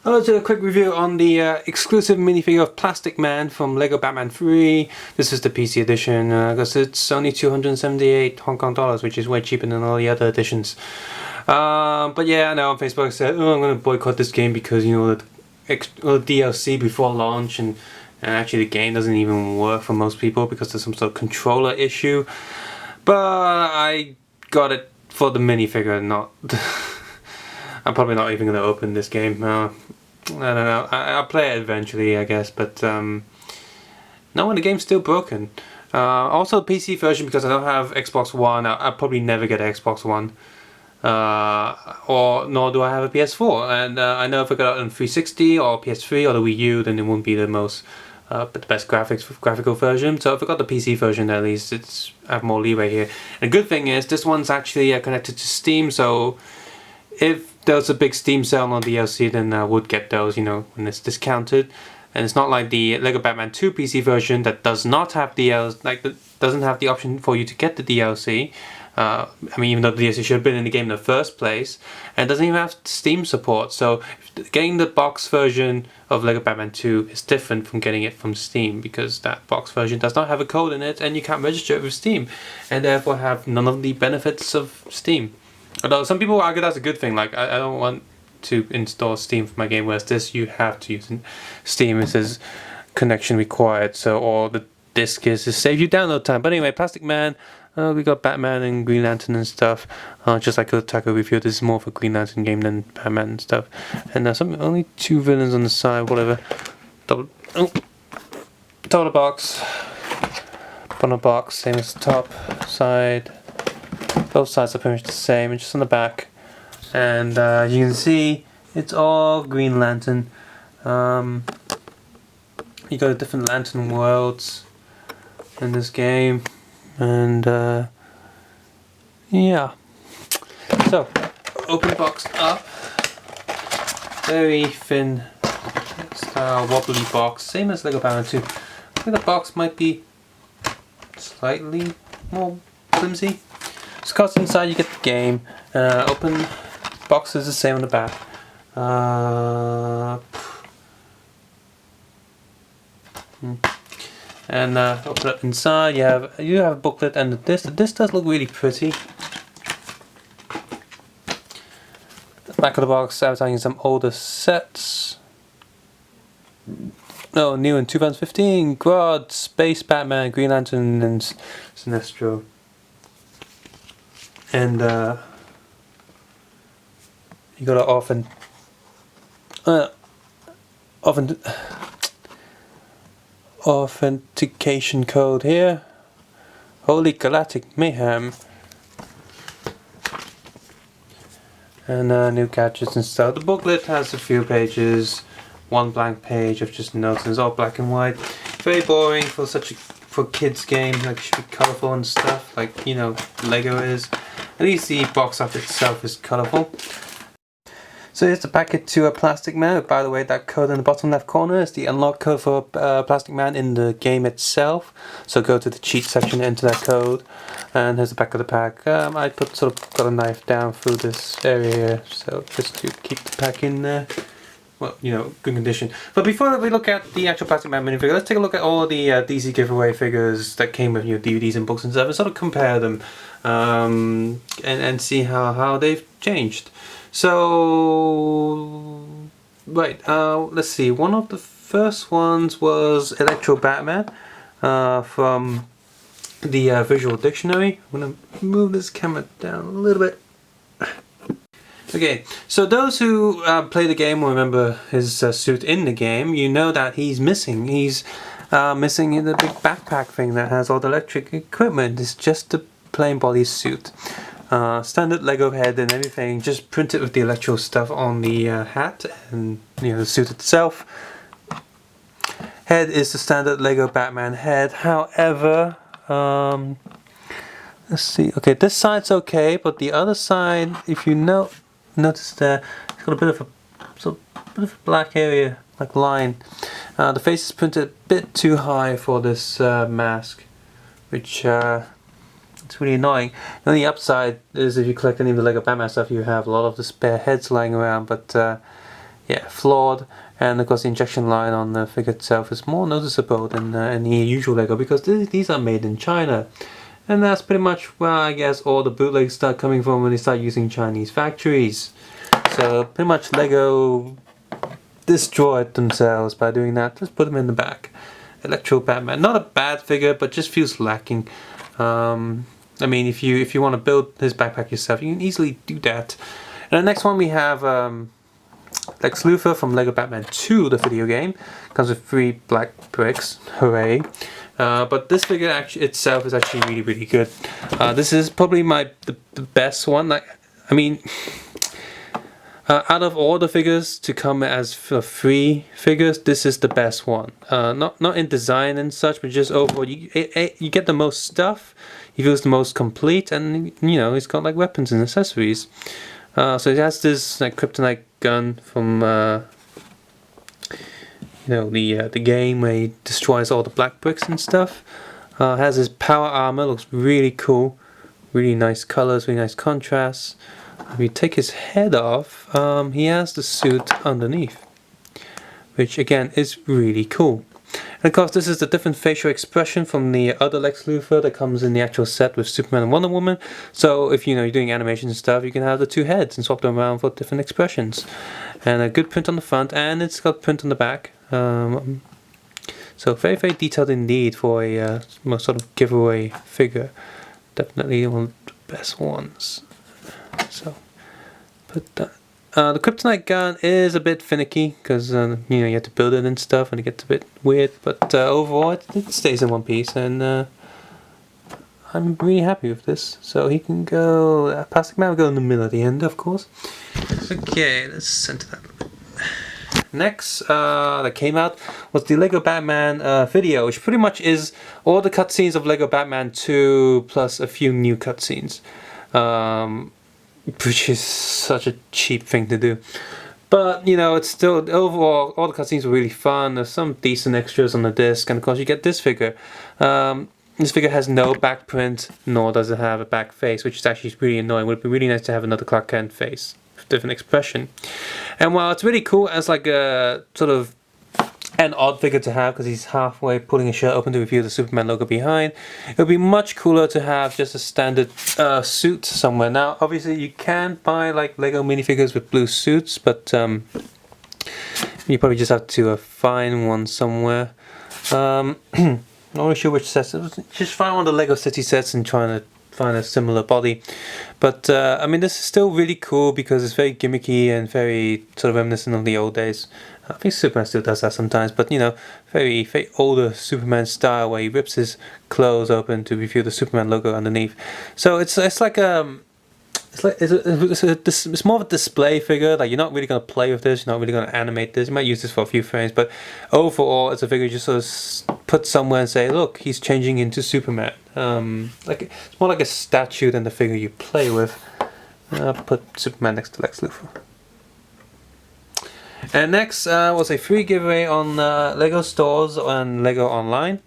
I'll do a quick review on the exclusive minifigure of Plastic Man from Lego Batman 3. This is the PC edition because it's only 278 Hong Kong dollars, which is way cheaper than all the other editions. But yeah, I know on Facebook I said, oh, I'm going to boycott this game because, you know, the DLC before launch, and actually the game doesn't even work for most people because there's some sort of controller issue. But I got it for the minifigure, not... I'm probably not even going to open this game. I don't know. I'll play it eventually, I guess, but no, when the game's still broken. Also, the PC version, because I don't have Xbox One, I'll probably never get an Xbox One. Or nor do I have a PS4. And I know if I got it on 360 or PS3 or the Wii U, then it won't be the most, the best graphical version. So if I got the PC version, at least I have more leeway here. And the good thing is, this one's actually connected to Steam, so if there's a big Steam sale on DLC, then I would get those, you know, when it's discounted. And it's not like the Lego Batman 2 PC version that does not have DLC, doesn't have the option for you to get the DLC. I mean, even though the DLC should have been in the game in the first place, and it doesn't even have Steam support. So getting the box version of Lego Batman 2 is different from getting it from Steam, because that box version does not have a code in it, and you can't register it with Steam, and therefore have none of the benefits of Steam. Although some people argue that's a good thing, like I don't want to install Steam for my game, whereas this you have to use Steam. It says connection required, so all the disc is to save you download time. But anyway, Plastic Man, we got Batman and Green Lantern and stuff. Just like the Taco review, this is more of a Green Lantern game than Batman and stuff. And only 2 villains on the side, whatever. Top of the box, bottom of the box, same as the top side. Both sides are pretty much the same, and just on the back. And you can see it's all Green Lantern. You got different Lantern worlds in this game, and yeah. So open the box up. Very thin style wobbly box, same as Lego Batman 2. I think the box might be slightly more flimsy. So, cause inside you get the game. Open box is the same on the back. And open up inside. You have a booklet and the disc. The disc does look really pretty. The back of the box advertising some older sets. No, new in 2015. Grodd, Space Batman, Green Lantern, and Sinestro. And you got an authentication code here. Holy Galactic Mayhem. And new gadgets and stuff. The booklet has a few pages, one blank page of just notes, and it's all black and white. Very boring for for kids game. Like, it should be colourful and stuff, like, you know, Lego is. At least the box art itself is colourful. So here's the packet to a Plastic Man. By the way, that code in the bottom left corner is the unlock code for Plastic Man in the game itself. So go to the cheat section, enter that code, and here's the back of the pack. I got a knife down through this area here, so just to keep the pack in there. Well, you know, good condition. But before we look at the actual Plastic Man minifigure, let's take a look at all the DC giveaway figures that came with, you know, DVDs and books and stuff, and sort of compare them and see how they've changed. So, right, let's see. One of the first ones was Elektra Batman from the Visual Dictionary. I'm going to move this camera down a little bit. Okay, so those who play the game will remember his suit in the game. You know that he's missing. He's missing the big backpack thing that has all the electric equipment. It's just the plain body suit. Standard Lego head and everything, just printed with the electro stuff on the hat and, you know, the suit itself. Head is the standard Lego Batman head. However, let's see. Okay, this side's okay, but the other side, if you notice there, it's got a bit of a black area, like line. The face is printed a bit too high for this mask, which it's really annoying. On the upside is, if you collect any of the Lego Batman stuff, you have a lot of the spare heads lying around, but yeah, flawed. And of course the injection line on the figure itself is more noticeable than any usual Lego, because these are made in China. And that's pretty much where I guess all the bootlegs start coming from, when they start using Chinese factories. So pretty much Lego destroyed themselves by doing that. Just put them in the back. Elektra Batman, not a bad figure, but just feels lacking. I mean, if you want to build his backpack yourself, you can easily do that. And the next one we have Lex Luthor from Lego Batman 2, the video game. Comes with 3 black bricks, hooray. But this figure itself is actually really good. This is probably the best one. Like, I mean, out of all the figures to come as free figures, this is the best one. Not in design and such, but just overall, you get the most stuff. He feels the most complete, and you know, he's got like weapons and accessories. So it has this like Kryptonite Gun from you know, the game where he destroys all the black bricks and stuff. Has his power armor, looks really cool, really nice colors, really nice contrasts. If you take his head off, he has the suit underneath, which again is really cool. And of course, this is the different facial expression from the other Lex Luthor that comes in the actual set with Superman and Wonder Woman. So if you know you're doing animations and stuff, you can have the 2 heads and swap them around for different expressions. And a good print on the front, and it's got print on the back. So very detailed indeed for a sort of giveaway figure. Definitely one of the best ones. So, put that. The Kryptonite Gun is a bit finicky because you know, you have to build it and stuff, and it gets a bit weird. But overall, it stays in one piece, and I'm really happy with this. So he can go. Plastic Man will go in the middle at the end, of course. Okay, let's center that a little bit. Next that came out was the Lego Batman video, which pretty much is all the cutscenes of Lego Batman 2 plus a few new cutscenes. Which is such a cheap thing to do, but you know, it's still overall all the cutscenes were really fun. There's some decent extras on the disc, and of course you get this figure. This figure has no back print, nor does it have a back face, which is actually really annoying. It would be really nice to have another Clark Kent face with different expression. And while it's really cool as like a sort of an odd figure to have, because he's halfway pulling his shirt open to reveal the Superman logo behind, it would be much cooler to have just a standard suit somewhere. Now obviously you can buy like Lego minifigures with blue suits, but you probably just have to find one somewhere. Not really sure which sets. Just find one of the Lego City sets and trying to find a similar body. But I mean, this is still really cool because it's very gimmicky and very sort of reminiscent of the old days. I think Superman still does that sometimes, but you know, very older Superman style where he rips his clothes open to reveal the Superman logo underneath. So it's like it's more of a display figure. Like, you're not really going to play with this, you're not really going to animate this. You might use this for a few frames, but overall it's a figure you just sort of put somewhere and say, look, he's changing into Superman. Like, it's more like a statue than the figure you play with. I'll put Superman next to Lex Luthor. And next was a free giveaway on Lego stores and Lego Online,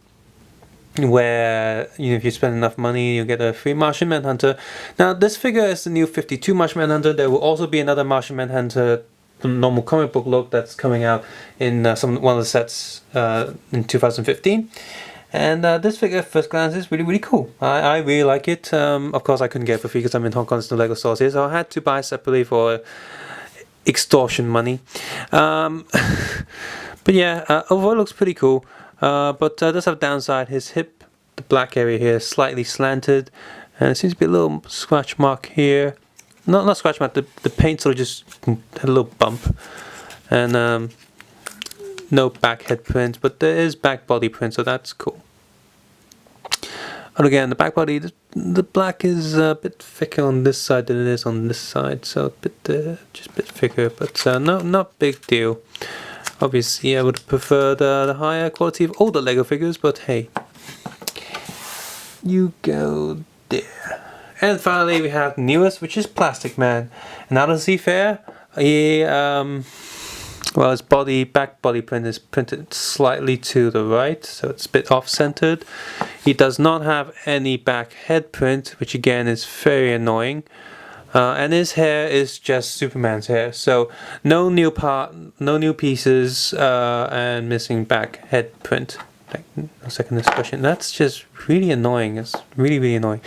where, you know, if you spend enough money, you'll get a free Martian Manhunter. Now this figure is the new 52 Martian Manhunter. There will also be another Martian Manhunter, the normal comic book look, that's coming out in one of the sets in 2015. And this figure, at first glance, is really cool. I really like it. Of course I couldn't get it for free because I'm in Hong Kong, there's no Lego stores here, so I had to buy separately for extortion money. But yeah, overall it looks pretty cool. But does have a downside. His hip, the black area here, is slightly slanted, and it seems to be a little scratch mark here. Not scratch mark. The paint sort of just had a little bump, and no back head print, but there is back body print, so that's cool. And again, the back body, the black is a bit thicker on this side than it is on this side, so a bit just a bit thicker, but not big deal. Obviously, I would prefer the higher quality of older Lego figures, but hey, you go there. And finally, we have the newest, which is Plastic Man. And how does he fare? He, well, his back body print is printed slightly to the right, so it's a bit off-centered. He does not have any back head print, which again is very annoying. And his hair is just Superman's hair, so no new pieces, and missing back head print. Like, no second expression. That's just really annoying. It's really annoying.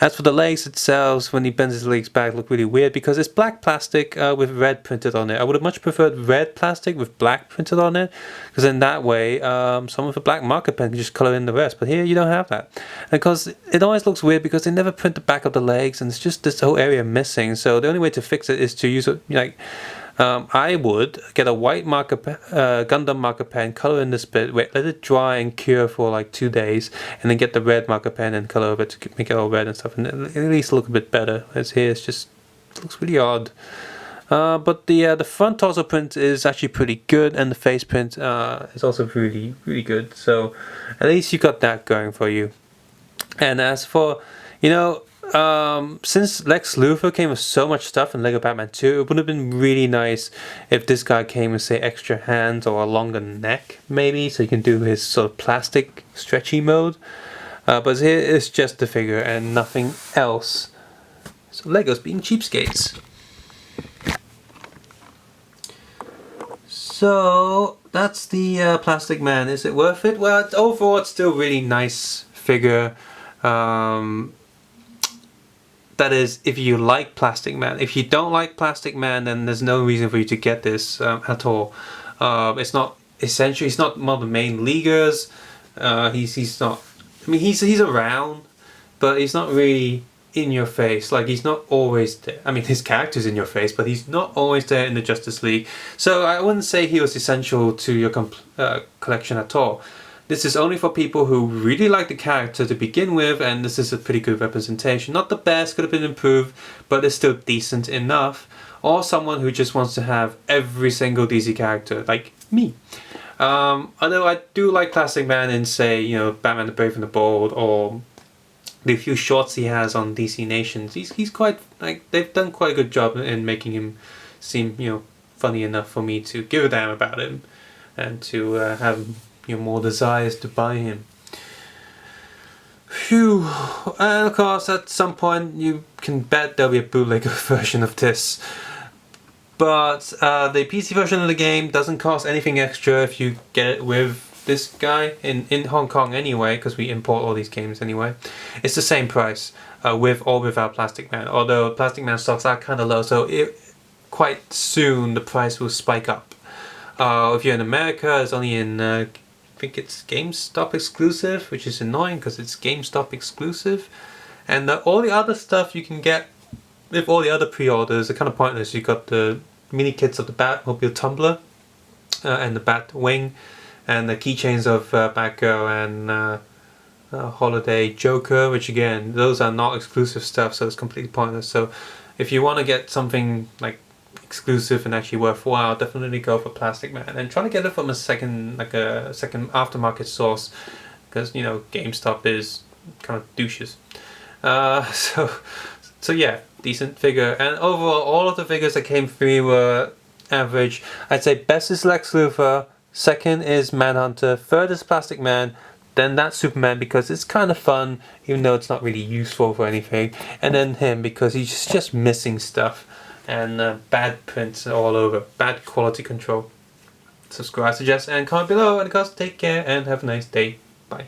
As for the legs itself, when he bends his legs back, look really weird because it's black plastic with red printed on it. I would have much preferred red plastic with black printed on it, because in that way, someone with a black marker pen can just color in the rest. But here you don't have that, and because it always looks weird because they never print the back of the legs, and it's just this whole area missing. So the only way to fix it is to use I would get a white marker Gundam marker pen, color in this bit, wait, let it dry and cure for like 2 days, and then get the red marker pen and color over it to make it all red and stuff, and at least look a bit better. As here, it looks really odd. But the front torso print is actually pretty good, and the face print is also really good. So at least you got that going for you. And as for, since Lex Luthor came with so much stuff in Lego Batman 2, it would have been really nice if this guy came with, say, extra hands or a longer neck, maybe, so you can do his sort of plastic stretchy mode. But here it's just the figure and nothing else. So Lego's being cheapskates. So that's the Plastic Man. Is it worth it? Well, overall it's still a really nice figure. That is, if you like Plastic Man. If you don't like Plastic Man, then there's no reason for you to get this at all. It's not essential. He's not one of the main leaguers. He's not. I mean, he's around, but he's not really in your face. Like, he's not always there. I mean, his character's in your face, but he's not always there in the Justice League. So I wouldn't say he was essential to your collection at all. This is only for people who really like the character to begin with, and this is a pretty good representation. Not the best, could have been improved, but it's still decent enough. Or someone who just wants to have every single DC character, like me. Although I do like Plastic Man in, say, Batman the Brave and the Bold, or the few shorts he has on DC Nations. He's quite, they've done quite a good job in making him seem, funny enough for me to give a damn about him, and to have more desires to buy him. Phew. And of course, at some point you can bet there'll be a bootleg version of this. But the PC version of the game doesn't cost anything extra if you get it with this guy in Hong Kong anyway, because we import all these games anyway. It's the same price with or without Plastic Man. Although Plastic Man stocks are kind of low, so quite soon the price will spike up. If you're in America, it's only in I think it's GameStop exclusive, which is annoying because it's GameStop exclusive. And all the other stuff you can get with all the other pre-orders are kind of pointless. You got the mini kits of the Batmobile Tumbler and the Batwing, and the keychains of Batgirl and Holiday Joker, which again, those are not exclusive stuff, so it's completely pointless. So if you want to get something like exclusive and actually worthwhile, definitely go for Plastic Man, and try to get it from a second aftermarket source, because GameStop is kind of douches. So yeah, decent figure, and overall all of the figures that came free were average. I'd say best is Lex Luthor, second is Manhunter, third is Plastic Man, then that's Superman because it's kind of fun even though it's not really useful for anything, and then him because he's just missing stuff. And bad prints all over, bad quality control. Subscribe, suggest, and comment below. And of course, take care and have a nice day. Bye.